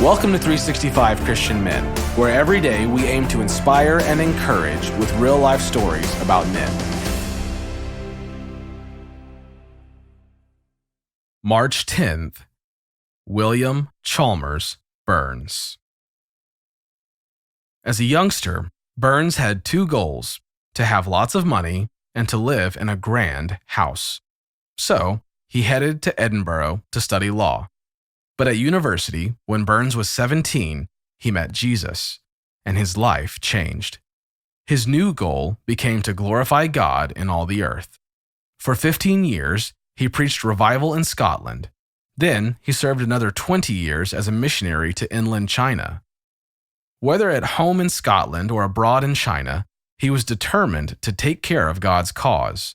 Welcome to 365 Christian Men, where every day we aim to inspire and encourage with real-life stories about men. March 10th, William Chalmers Burns. As a youngster, Burns had two goals: to have lots of money and to live in a grand house. So, he headed to Edinburgh to study law. But at university, when Burns was 17, he met Jesus, and his life changed. His new goal became to glorify God in all the earth. For 15 years, he preached revival in Scotland. Then, he served another 20 years as a missionary to inland China. Whether at home in Scotland or abroad in China, he was determined to take care of God's cause.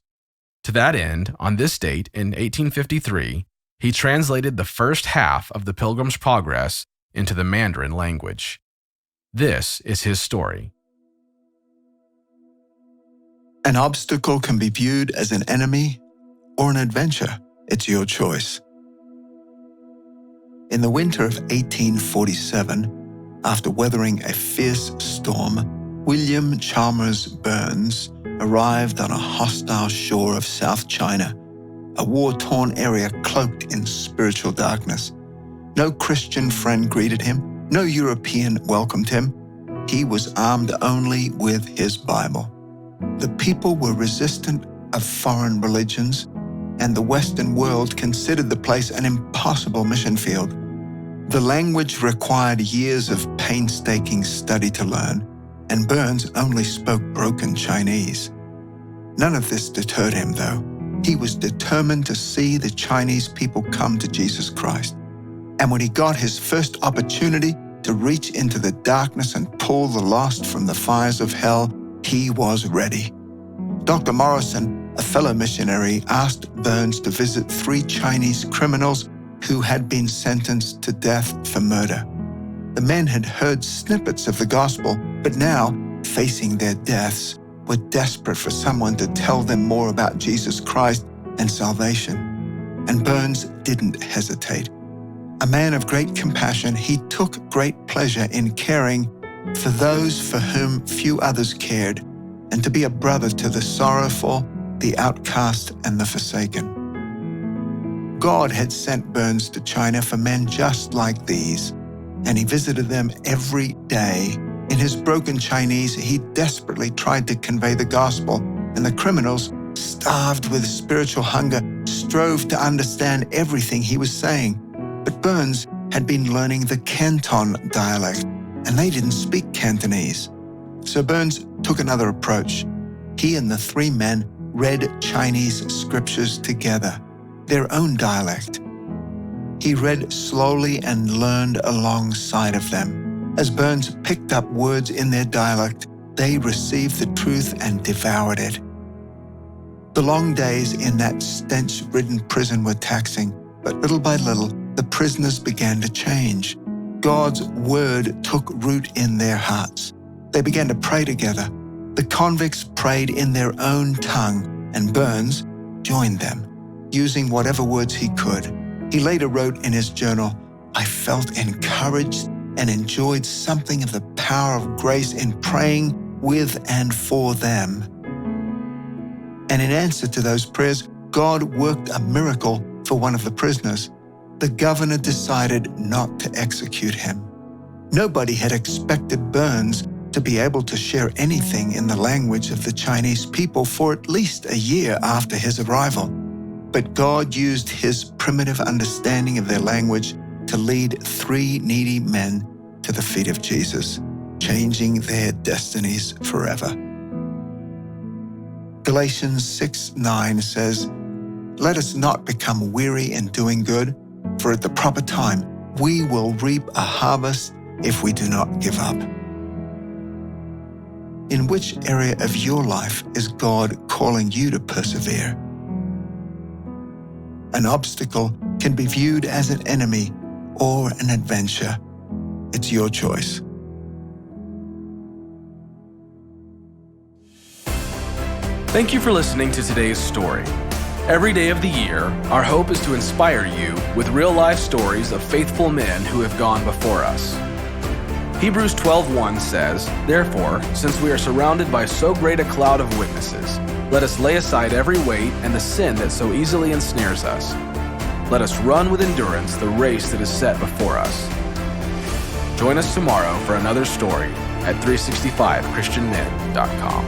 To that end, on this date in 1853, he translated the first half of the Pilgrim's Progress into the Mandarin language. This is his story. An obstacle can be viewed as an enemy or an adventure. It's your choice. In the winter of 1847, after weathering a fierce storm, William Chalmers Burns arrived on a hostile shore of South China, a war-torn area cloaked in spiritual darkness. No Christian friend greeted him. No European welcomed him. He was armed only with his Bible. The people were resistant of foreign religions, and the Western world considered the place an impossible mission field. The language required years of painstaking study to learn, and Burns only spoke broken Chinese. None of this deterred him, though. He was determined to see the Chinese people come to Jesus Christ. And when he got his first opportunity to reach into the darkness and pull the lost from the fires of hell, he was ready. Dr. Morrison, a fellow missionary, asked Burns to visit 3 Chinese criminals who had been sentenced to death for murder. The men had heard snippets of the gospel, but now, facing their deaths, were desperate for someone to tell them more about Jesus Christ and salvation. And Burns didn't hesitate. A man of great compassion, he took great pleasure in caring for those for whom few others cared, and to be a brother to the sorrowful, the outcast, and the forsaken. God had sent Burns to China for men just like these, and he visited them every day. In his broken Chinese, he desperately tried to convey the gospel, and the criminals, starved with spiritual hunger, strove to understand everything he was saying. But Burns had been learning the Canton dialect, and they didn't speak Cantonese. So Burns took another approach. He and the 3 men read Chinese scriptures together, their own dialect. He read slowly and learned alongside of them. As Burns picked up words in their dialect, they received the truth and devoured it. The long days in that stench-ridden prison were taxing, but little by little, the prisoners began to change. God's word took root in their hearts. They began to pray together. The convicts prayed in their own tongue, and Burns joined them, using whatever words he could. He later wrote in his journal, "I felt encouraged and enjoyed something of the power of grace in praying with and for them." And in answer to those prayers, God worked a miracle for one of the prisoners. The governor decided not to execute him. Nobody had expected Burns to be able to share anything in the language of the Chinese people for at least a year after his arrival. But God used his primitive understanding of their language to lead 3 needy men to the feet of Jesus, changing their destinies forever. Galatians 6:9 says, "Let us not become weary in doing good, for at the proper time we will reap a harvest if we do not give up." In which area of your life is God calling you to persevere? An obstacle can be viewed as an enemy or an adventure. It's your choice. Thank you for listening to today's story. Every day of the year, our hope is to inspire you with real-life stories of faithful men who have gone before us. Hebrews 12:1 says, "Therefore, since we are surrounded by so great a cloud of witnesses, let us lay aside every weight and the sin that so easily ensnares us. Let us run with endurance the race that is set before us." Join us tomorrow for another story at 365christianmen.com.